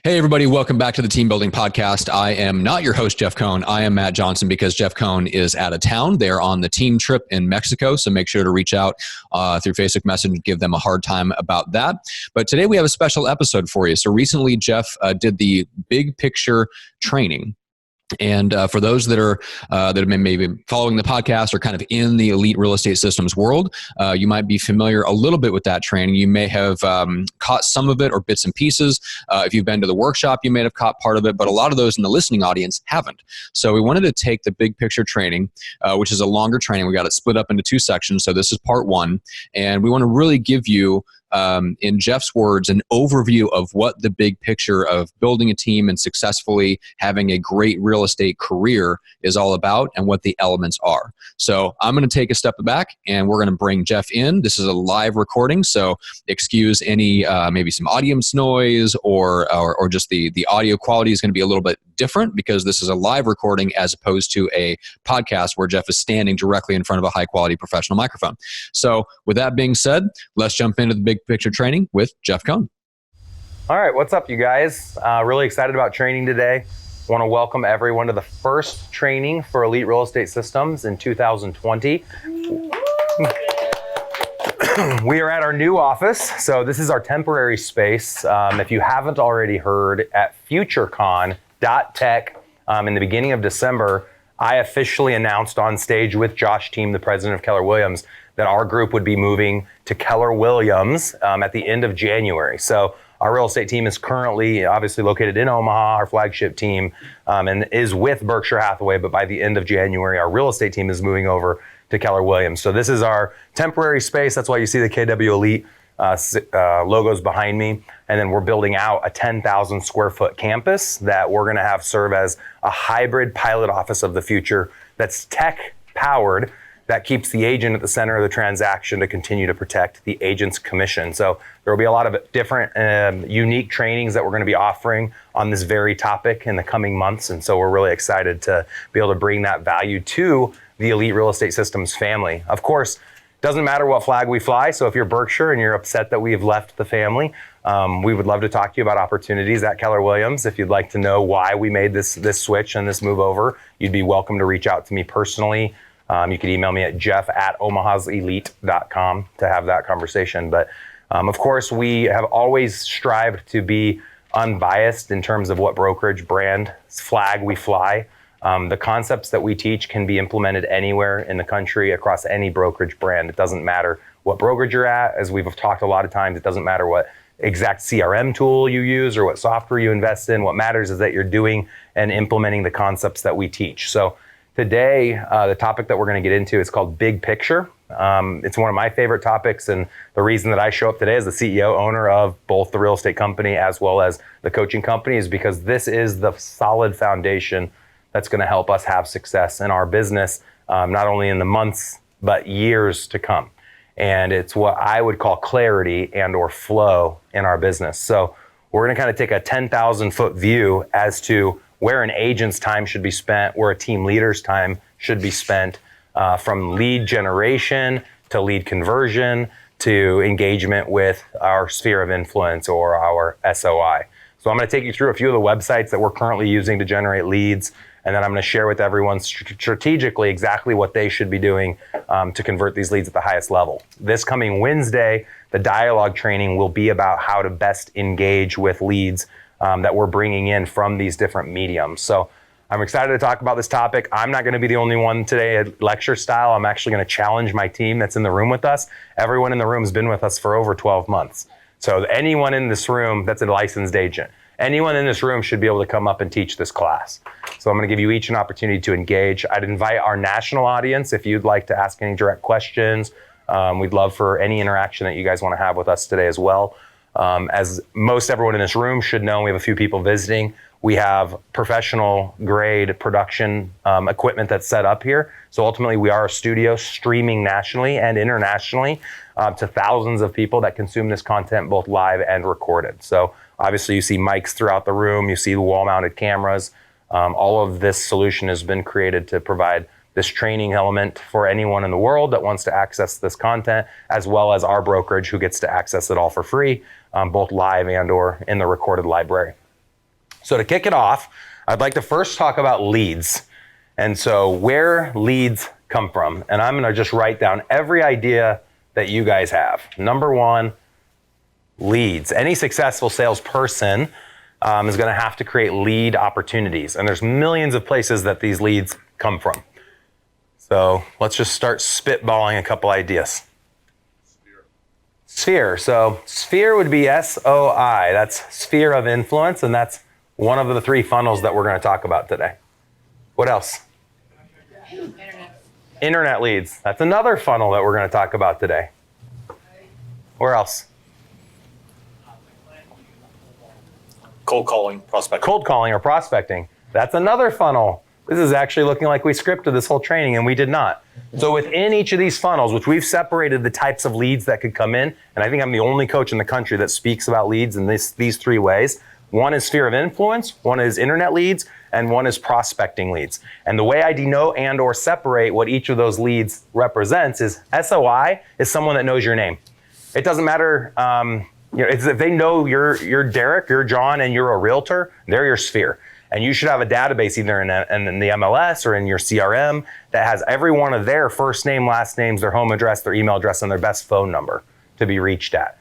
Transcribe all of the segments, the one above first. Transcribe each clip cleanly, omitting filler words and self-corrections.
Hey, everybody. Welcome back to the Team Building Podcast. I am not your host, Jeff Cohn. I am Matt Johnson because Jeff Cohn is out of town. They're on the team trip in Mexico, so make sure to reach out through Facebook Messenger, give them a hard time about that. But today we have a special episode for you. So recently, Jeff did the big picture training. And for those that have been maybe following the podcast or kind of in the elite real estate systems world, you might be familiar a little bit with that training. You may have caught some of it or bits and pieces. If you've been to the workshop, you may have caught part of it, but a lot of those in the listening audience haven't. So we wanted to take the big picture training, which is a longer training. We got it split up into two sections. So this is part one, and we want to really give you, in Jeff's words, an overview of what the big picture of building a team and successfully having a great real estate career is all about and what the elements are. So I'm going to take a step back and we're going to bring Jeff in. This is a live recording, so excuse any maybe some audience noise or just the audio quality is going to be a little bit different because this is a live recording as opposed to a podcast where Jeff is standing directly in front of a high quality professional microphone. So with that being said, let's jump into the big picture training with Jeff Cohn. All right, what's up, you guys? Really excited about training today. I want to welcome everyone to the first training for Elite Real Estate Systems in 2020. We are at our new office, so this is our temporary space. If you haven't already heard, at FutureCon.tech in the beginning of December, I officially announced on stage with Josh Team, the president of Keller Williams, that our group would be moving to Keller Williams at the end of January. So our real estate team is currently obviously located in Omaha, our flagship team, and is with Berkshire Hathaway. But by the end of January, our real estate team is moving over to Keller Williams. So this is our temporary space. That's why you see the KW Elite logos behind me. And then we're building out a 10,000 square foot campus that we're going to have serve as a hybrid pilot office of the future that's tech powered, that keeps the agent at the center of the transaction to continue to protect the agent's commission. So there will be a lot of different unique trainings that we're going to be offering on this very topic in the coming months. And so we're really excited to be able to bring that value to the Elite Real Estate Systems family. Of course, doesn't matter what flag we fly. So if you're Berkshire and you're upset that we've left the family, we would love to talk to you about opportunities at Keller Williams. If you'd like to know why we made this switch and this move over, you'd be welcome to reach out to me personally. You can email me at jeff@omahaselite.com to have that conversation. But of course, we have always strived to be unbiased in terms of what brokerage brand flag we fly. The concepts that we teach can be implemented anywhere in the country across any brokerage brand. It doesn't matter what brokerage you're at. As we've talked a lot of times, it doesn't matter what exact CRM tool you use or what software you invest in. What matters is that you're doing and implementing the concepts that we teach. So today, the topic that we're going to get into is called Big Picture. It's one of my favorite topics, and the reason that I show up today as the CEO, owner of both the real estate company as well as the coaching company is because this is the solid foundation that's going to help us have success in our business, not only in the months, but years to come. And it's what I would call clarity and or flow in our business. So we're going to kind of take a 10,000 foot view as to where an agent's time should be spent, where a team leader's time should be spent, from lead generation to lead conversion to engagement with our sphere of influence or our SOI. So I'm going to take you through a few of the websites that we're currently using to generate leads, and then I'm going to share with everyone strategically exactly what they should be doing to convert these leads at the highest level. This coming Wednesday, the dialogue training will be about how to best engage with leads that we're bringing in from these different mediums. So I'm excited to talk about this topic. I'm not going to be the only one today at lecture style. I'm actually going to challenge my team that's in the room with us. Everyone in the room has been with us for over 12 months. So anyone in this room that's a licensed agent, anyone in this room should be able to come up and teach this class. So I'm going to give you each an opportunity to engage. I'd invite our national audience if you'd like to ask any direct questions. We'd love for any interaction that you guys want to have with us today as well. As most everyone in this room should know, we have a few people visiting. We have professional grade production equipment that's set up here. So ultimately we are a studio streaming nationally and internationally to thousands of people that consume this content both live and recorded. So obviously you see mics throughout the room, you see wall mounted cameras. All of this solution has been created to provide this training element for anyone in the world that wants to access this content, as well as our brokerage who gets to access it all for free, both live and or in the recorded library. So to kick it off, I'd like to first talk about leads. And so where leads come from. And I'm gonna just write down every idea that you guys have. Number one, leads. Any successful salesperson is gonna have to create lead opportunities. And there's millions of places that these leads come from. So let's just start spitballing a couple ideas. Sphere. So sphere would be SOI. That's sphere of influence, and that's one of the 3 funnels that we're going to talk about today. What else? Internet leads. That's another funnel that we're going to talk about today. Where else? Cold calling, prospecting. Cold calling or prospecting. That's another funnel. This is actually looking like we scripted this whole training, and we did not. So within each of these funnels, which we've separated the types of leads that could come in, and I think I'm the only coach in the country that speaks about leads in these 3 ways. One is sphere of influence, one is internet leads, and one is prospecting leads. And the way I denote and or separate what each of those leads represents is SOI is someone that knows your name. It doesn't matter, if they know you're Derek, you're John, and you're a realtor, they're your sphere. And you should have a database either in the MLS or in your CRM that has every one of their first name, last names, their home address, their email address, and their best phone number to be reached at.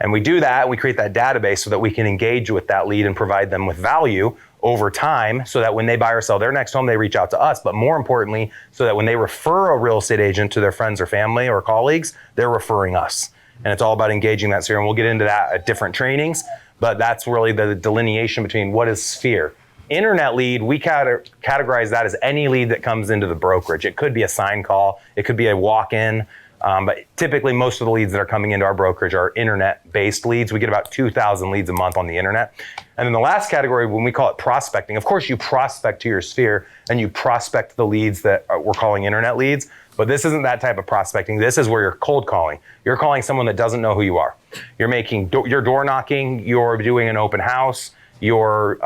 And we do that, we create that database so that we can engage with that lead and provide them with value over time so that when they buy or sell their next home, they reach out to us. But more importantly, so that when they refer a real estate agent to their friends or family or colleagues, they're referring us. And it's all about engaging that sphere. And we'll get into that at different trainings, but that's really the delineation between what is sphere. Internet lead, we categorize that as any lead that comes into the brokerage. It could be a sign call, it could be a walk-in, but typically most of the leads that are coming into our brokerage are internet-based leads. We get about 2,000 leads a month on the internet. And then the last category, when we call it prospecting, of course you prospect to your sphere and you prospect the leads that we're calling internet leads, but this isn't that type of prospecting. This is where you're cold calling. You're calling someone that doesn't know who you are. You're door knocking, you're doing an open house, you're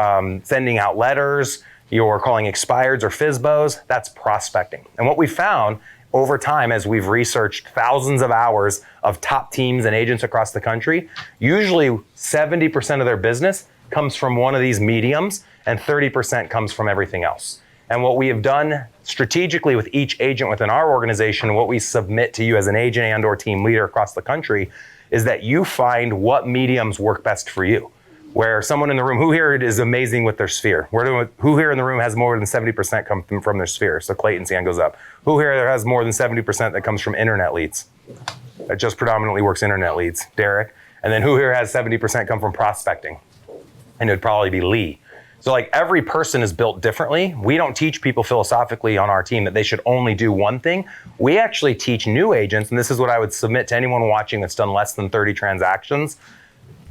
sending out letters, you're calling expireds or FSBOs, that's prospecting. And what we found over time as we've researched thousands of hours of top teams and agents across the country, usually 70% of their business comes from one of these mediums and 30% comes from everything else. And what we have done strategically with each agent within our organization, what we submit to you as an agent and or team leader across the country, is that you find what mediums work best for you. Where someone in the room, who here is amazing with their sphere? Who here in the room has more than 70% come from their sphere? So Clayton's hand goes up. Who here has more than 70% that comes from internet leads? That just predominantly works internet leads, Derek. And then who here has 70% come from prospecting? And it'd probably be Lee. So like every person is built differently. We don't teach people philosophically on our team that they should only do one thing. We actually teach new agents, and this is what I would submit to anyone watching that's done less than 30 transactions.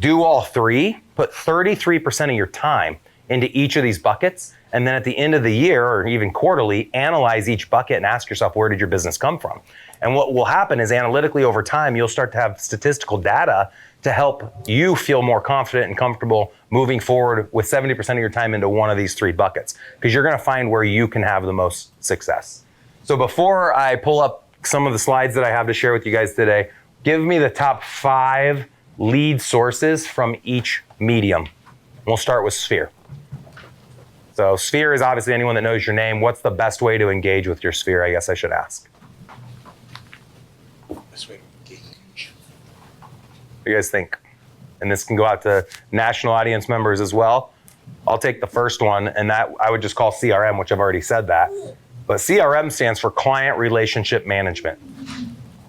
Do all 3, put 33% of your time into each of these buckets, and then at the end of the year or even quarterly, analyze each bucket and ask yourself, where did your business come from? And what will happen is analytically over time, you'll start to have statistical data to help you feel more confident and comfortable moving forward with 70% of your time into one of these 3 buckets, because you're gonna find where you can have the most success. So before I pull up some of the slides that I have to share with you guys today, give me the top 5 lead sources from each medium. We'll start with sphere. So sphere is obviously anyone that knows your name. What's the best way to engage with your sphere, I guess I should ask. Best way to engage. What do you guys think? And this can go out to national audience members as well. I'll take the first one, and that I would just call CRM, which I've already said that. But CRM stands for Client Relationship Management.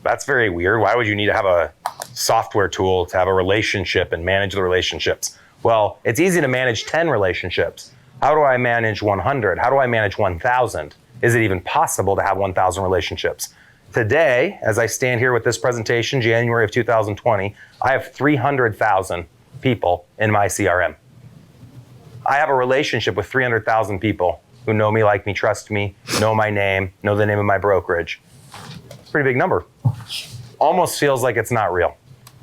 That's very weird. Why would you need to have a software tool to have a relationship and manage the relationships? Well, it's easy to manage 10 relationships. How do I manage 100? How do I manage 1,000? Is it even possible to have 1,000 relationships? Today, as I stand here with this presentation, January of 2020, I have 300,000 people in my CRM. I have a relationship with 300,000 people who know me, like me, trust me, know my name, know the name of my brokerage. It's a pretty big number. Almost feels like it's not real.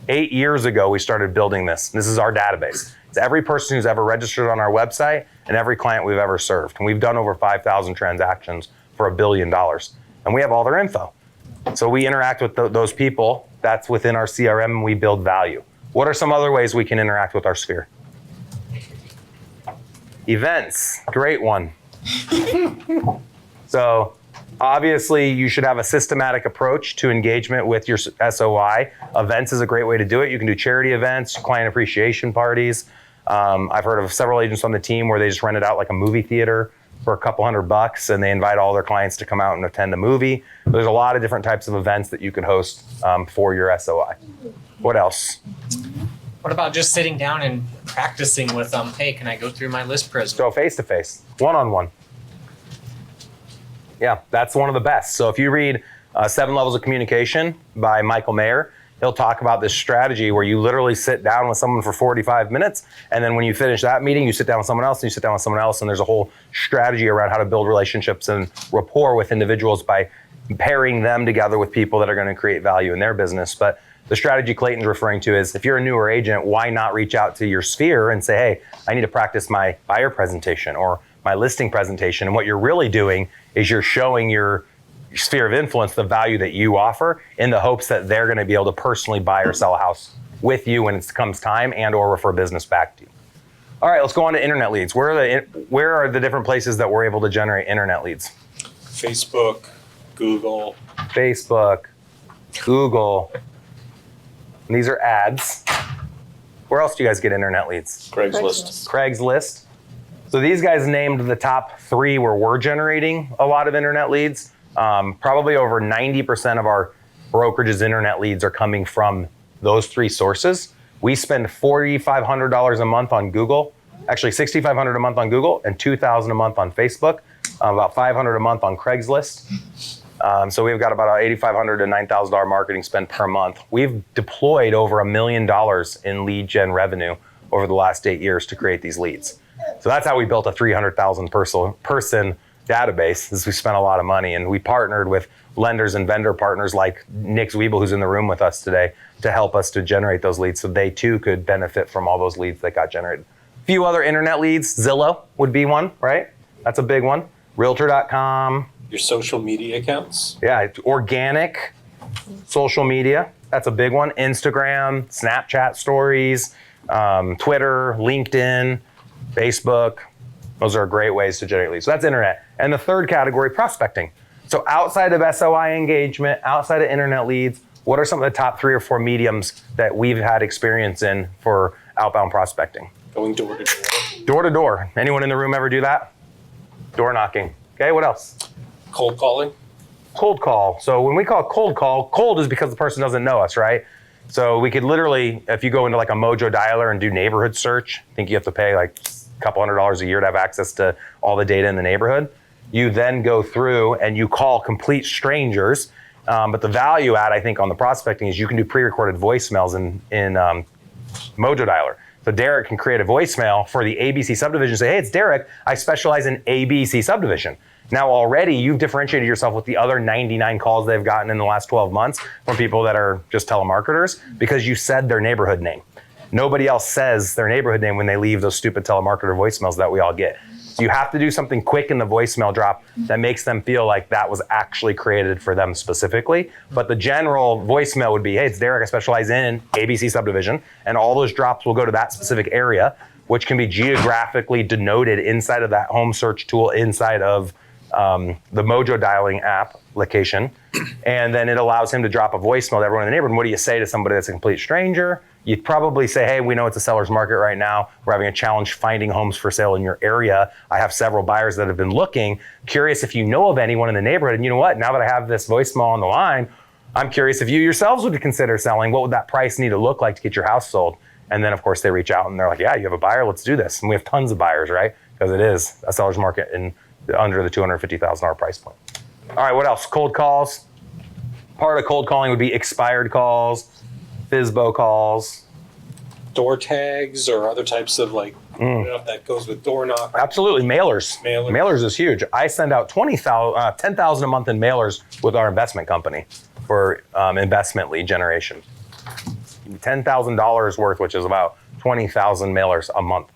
8 years ago, we started building this. This is our database. It's every person who's ever registered on our website and every client we've ever served. And we've done over 5,000 transactions for $1 billion. And we have all their info. So we interact with those people. That's within our CRM, and we build value. What are some other ways we can interact with our sphere? Events, great one. So obviously you should have a systematic approach to engagement with your SOI. Events is a great way to do it. You can do charity events, client appreciation parties. I've heard of several agents on the team where they just rent it out like a movie theater for a couple $100 and they invite all their clients to come out and attend a movie. There's a lot of different types of events that you can host for your SOI. What else? What about just sitting down and practicing with them? Hey, can I go through my list prism? Go face-to-face, one-on-one. Yeah, that's one of the best. So if you read 7 Levels of Communication by Michael Mayer, he'll talk about this strategy where you literally sit down with someone for 45 minutes. And then when you finish that meeting, you sit down with someone else and you sit down with someone else. And there's a whole strategy around how to build relationships and rapport with individuals by pairing them together with people that are going to create value in their business. But the strategy Clayton's referring to is if you're a newer agent, why not reach out to your sphere and say, hey, I need to practice my buyer presentation or my listing presentation. And what you're really doing is you're showing your sphere of influence the value that you offer in the hopes that they're going to be able to personally buy or sell a house with you when it comes time and or refer business back to you. All right, let's go on to internet leads. Where are the different places that we're able to generate internet leads? Facebook, Google. Facebook, Google. And these are ads. Where else do you guys get internet leads? Craigslist. Craigslist. So these guys named the top 3 where we're generating a lot of internet leads. Probably over 90% of our brokerage's internet leads are coming from those 3 sources. We spend $4,500 a month on Google, actually $6,500 a month on Google and $2,000 a month on Facebook, about $500 a month on Craigslist. So we've got about $8,500 to $9,000 marketing spend per month. We've deployed over $1 million in lead gen revenue over the last 8 years to create these leads. So that's how we built a 300,000 person database, is we spent a lot of money, and we partnered with lenders and vendor partners like Nick Zwiebel, who's in the room with us today, to help us to generate those leads so they too could benefit from all those leads that got generated. A few other internet leads, Zillow would be one, right? That's a big one. Realtor.com. Your social media accounts. Yeah, organic social media. That's a big one. Instagram, Snapchat stories, Twitter, LinkedIn, Facebook. Those are great ways to generate leads. So that's internet. And the third category, prospecting. So outside of SOI engagement, outside of internet leads, what are some of the top 3 or 4 mediums that we've had experience in for outbound prospecting? Going door to door. Door to door. Anyone in the room ever do that? Door knocking. Okay, what else? Cold calling. Cold call. So when we call cold is because the person doesn't know us, right? So we could literally, if you go into like a Mojo dialer and do neighborhood search, I think you have to pay like a couple $100 a year to have access to all the data in the neighborhood. You then go through and you call complete strangers. But the value add, I think, on the prospecting is you can do pre-recorded voicemails in Mojo dialer. So Derek can create a voicemail for the ABC subdivision and say, hey, it's Derek. I specialize in ABC subdivision. Now already you've differentiated yourself with the other 99 calls they've gotten in the last 12 months from people that are just telemarketers because you said their neighborhood name. Nobody else says their neighborhood name when they leave those stupid telemarketer voicemails that we all get. So you have to do something quick in the voicemail drop that makes them feel like that was actually created for them specifically. But the general voicemail would be, hey, it's Derek, I specialize in ABC subdivision. And all those drops will go to that specific area, which can be geographically denoted inside of that home search tool inside of the Mojo dialing application. And then it allows him to drop a voicemail to everyone in the neighborhood. And what do you say to somebody that's a complete stranger? You'd probably say, hey, we know it's a seller's market right now. We're having a challenge finding homes for sale in your area. I have several buyers that have been looking. Curious if you know of anyone in the neighborhood. And you know what? Now that I have this voicemail on the line, I'm curious if you yourselves would consider selling. What would that price need to look like to get your house sold? And then, of course, they reach out and they're like, yeah, you have a buyer. Let's do this. And we have tons of buyers, right? Because it is a seller's market in under the $250,000 price point. All right, what else? Cold calls. Part of cold calling would be expired calls, FSBO calls. Door tags or other types of like, I don't know if that goes with door knock. Absolutely, mailers. Mailers. Is huge. I send out $10,000 a month in mailers with our investment company for investment lead generation. $10,000 worth, which is about 20,000 mailers a month,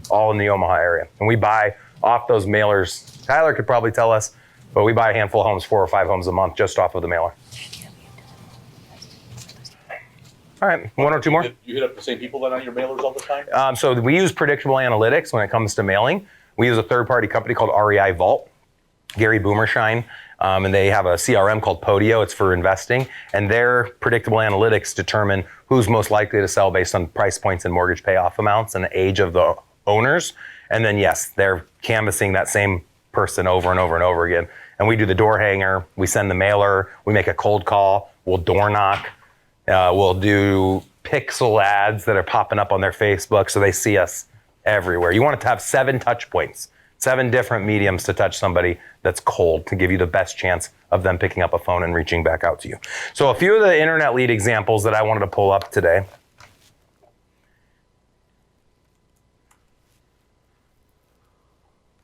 all in the Omaha area. And we buy off those mailers. Tyler could probably tell us, but we buy a handful of homes, 4 or 5 homes a month just off of the mailer. All right, 1 or 2 more. You hit up the same people that on your mailers all the time? So we use predictable analytics when it comes to mailing. We use a third-party company called REI Vault, Gary Boomershine, and they have a CRM called Podio. It's for investing, and their predictable analytics determine who's most likely to sell based on price points and mortgage payoff amounts and the age of the owners. And then, yes, they're canvassing that same person over and over and over again. And we do the door hanger, we send the mailer, we make a cold call, we'll door knock, we'll do pixel ads that are popping up on their Facebook so they see us everywhere. You want it to have 7 touch points, 7 different mediums to touch somebody that's cold to give you the best chance of them picking up a phone and reaching back out to you. So a few of the internet lead examples that I wanted to pull up today.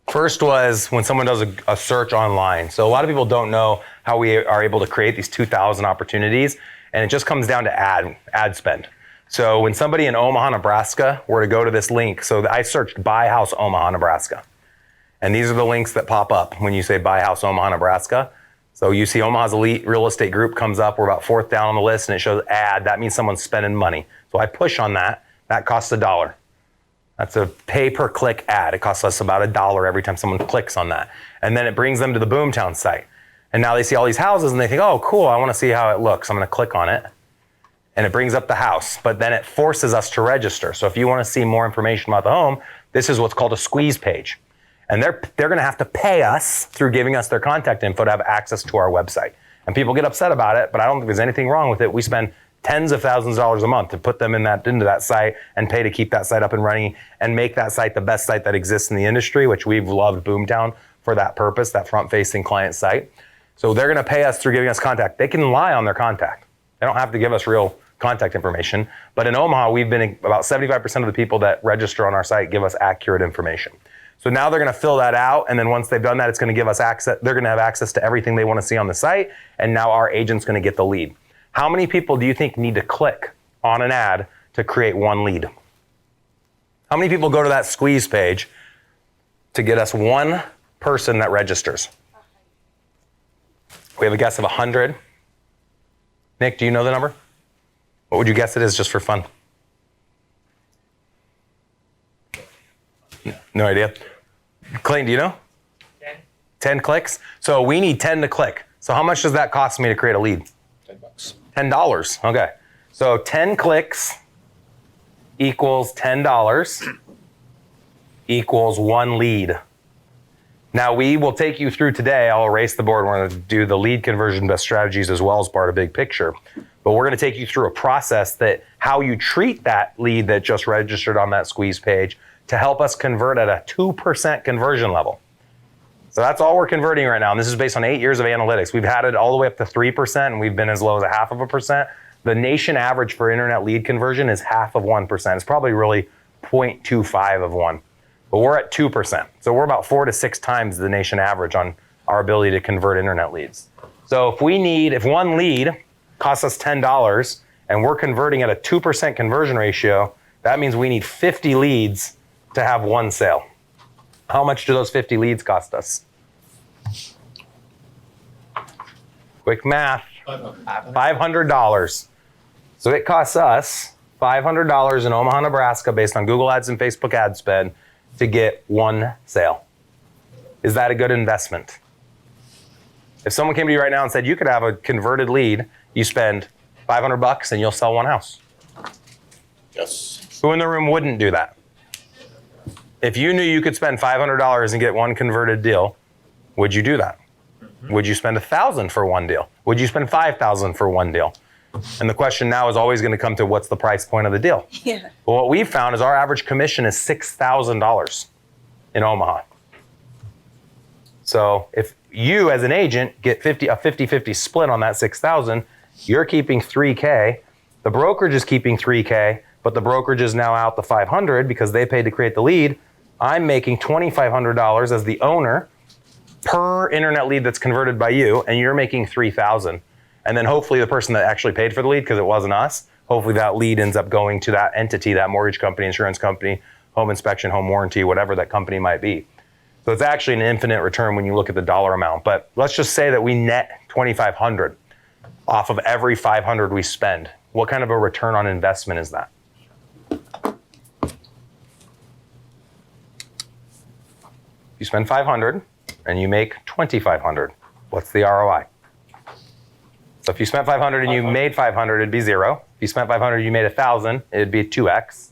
First was when someone does a search online. So a lot of people don't know how we are able to create these 2,000 opportunities, and it just comes down to ad spend. So when somebody in Omaha, Nebraska were to go to this link, so I searched buy house Omaha, Nebraska. And these are the links that pop up when you say buy house Omaha, Nebraska. So you see Omaha's Elite Real Estate Group comes up. We're about 4th down on the list, and it shows ad. That means someone's spending money. So I push on that. That costs $1. That's a pay-per-click ad. It costs us about $1 every time someone clicks on that. And then it brings them to the Boomtown site. And now they see all these houses and they think, oh, cool, I want to see how it looks. I'm going to click on it. And it brings up the house. But then it forces us to register. So if you want to see more information about the home, this is what's called a squeeze page. And they're going to have to pay us through giving us their contact info to have access to our website. And people get upset about it, but I don't think there's anything wrong with it. We spend tens of thousands of dollars a month to put them into that site and pay to keep that site up and running and make that site the best site that exists in the industry, which we've loved Boomtown for that purpose, that front-facing client site. So they're going to pay us through giving us contact. They can lie on their contact. They don't have to give us real contact information. But in Omaha, we've been about 75% of the people that register on our site give us accurate information. So now they're going to fill that out. And then once they've done that, it's going to give us access. They're going to have access to everything they want to see on the site. And now our agent's going to get the lead. How many people do you think need to click on an ad to create one lead? How many people go to that squeeze page to get us one person that registers? We have a guess of 100. Nick, do you know the number? What would you guess it is just for fun? No idea. Clayton, do you know? 10. 10 clicks? So we need 10 to click. So how much does that cost me to create a lead? $10. $10. Okay. So 10 clicks equals $10 equals 1 lead. Now we will take you through today. I'll erase the board. We're going to do the lead conversion best strategies as well as part of big picture. But we're going to take you through a process that how you treat that lead that just registered on that squeeze page to help us convert at a 2% conversion level. So that's all we're converting right now. And this is based on 8 years of analytics. We've had it all the way up to 3%, and we've been as low as 0.5%. The nation average for internet lead conversion is 0.5%. It's probably really 0.25 of 1. But we're at 2%. So we're about 4 to 6 times the nation average on our ability to convert internet leads. So if one lead costs us $10 and we're converting at a 2% conversion ratio, that means we need 50 leads to have 1 sale. How much do those 50 leads cost us? Quick math, $500. So it costs us $500 in Omaha, Nebraska, based on Google Ads and Facebook ad spend, to get 1 sale. Is that a good investment? If someone came to you right now and said you could have a converted lead, you spend $500 and you'll sell 1 house. Yes. Who in the room wouldn't do that? If you knew you could spend $500 and get 1 converted deal, would you do that? Would you spend $1,000 for 1 deal? Would you spend $5,000 for 1 deal? And the question now is always going to come to what's the price point of the deal? Yeah. Well, what we've found is our average commission is $6,000 in Omaha. So if you as an agent get a 50-50 split on that $6,000, you're keeping $3K. The brokerage is keeping $3K, but the brokerage is now out the $500 because they paid to create the lead. I'm making $2,500 as the owner per internet lead that's converted by you, and you're making $3,000. And then hopefully the person that actually paid for the lead, because it wasn't us, hopefully that lead ends up going to that entity, that mortgage company, insurance company, home inspection, home warranty, whatever that company might be. So it's actually an infinite return when you look at the dollar amount. But let's just say that we net $2,500 off of every $500 we spend. What kind of a return on investment is that? you spend 500 and you make 2,500, what's the ROI? So if you spent 500 and you made 500, it'd be 0. If you spent 500 and you made 1,000, it'd be 2x.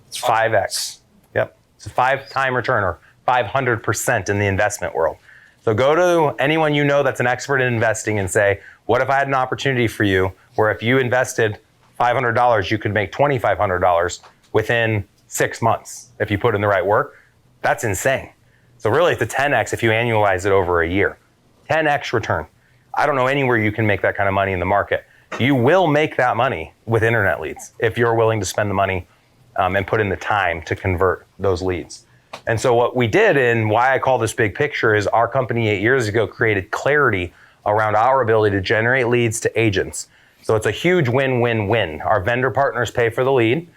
It's 5x. Yep. It's a 5-time return, or 500% in the investment world. So go to anyone you know that's an expert in investing and say, what if I had an opportunity for you where if you invested $500, you could make $2,500 within 6 months if you put in the right work? That's insane. So really it's a 10x if you annualize it over a year. 10x return. I don't know anywhere you can make that kind of money in the market. You will make that money with internet leads if you're willing to spend the money and put in the time to convert those leads. And so what we did, and why I call this big picture, is our company 8 years ago created clarity around our ability to generate leads to agents. So it's a huge win-win-win. Our vendor partners pay for the lead,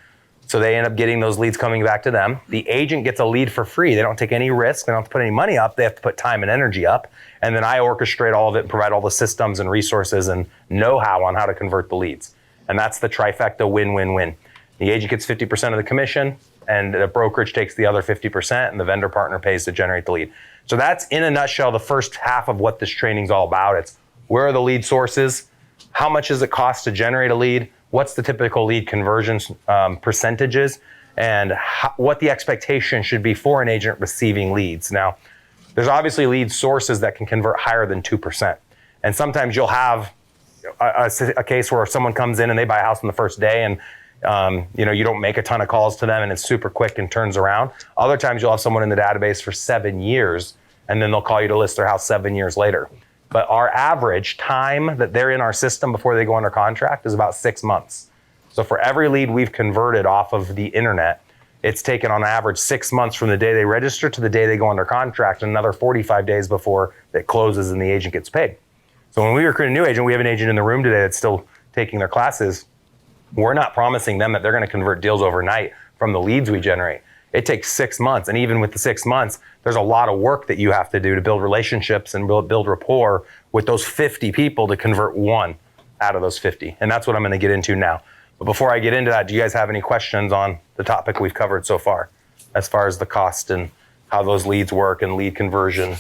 so they end up getting those leads coming back to them. The agent gets a lead for free. They don't take any risk. They don't have to put any money up. They have to put time and energy up. And then I orchestrate all of it and provide all the systems and resources and know-how on how to convert the leads. And that's the trifecta win-win-win. The agent gets 50% of the commission, and the brokerage takes the other 50%, and the vendor partner pays to generate the lead. So that's, in a nutshell, the first half of what this training's all about. It's where are the lead sources? How much does it cost to generate a lead? What's the typical lead conversion percentages? And what the expectation should be for an agent receiving leads. Now, there's obviously lead sources that can convert higher than 2%. And sometimes you'll have a case where someone comes in and they buy a house on the first day, and you don't make a ton of calls to them and it's super quick and turns around. Other times you'll have someone in the database for 7 years and then they'll call you to list their house 7 years later. But our average time that they're in our system before they go under contract is about 6 months. So for every lead we've converted off of the internet, it's taken on average 6 months from the day they register to the day they go under contract, and another 45 days before it closes and the agent gets paid. So when we recruit a new agent, we have an agent in the room today that's still taking their classes. We're not promising them that they're going to convert deals overnight from the leads we generate. It takes 6 months. And even with the 6 months, there's a lot of work that you have to do to build relationships and build rapport with those 50 people to convert one out of those 50. And that's what I'm going to get into now. But before I get into that, do you guys have any questions on the topic we've covered so far, as far as the cost and how those leads work and lead conversion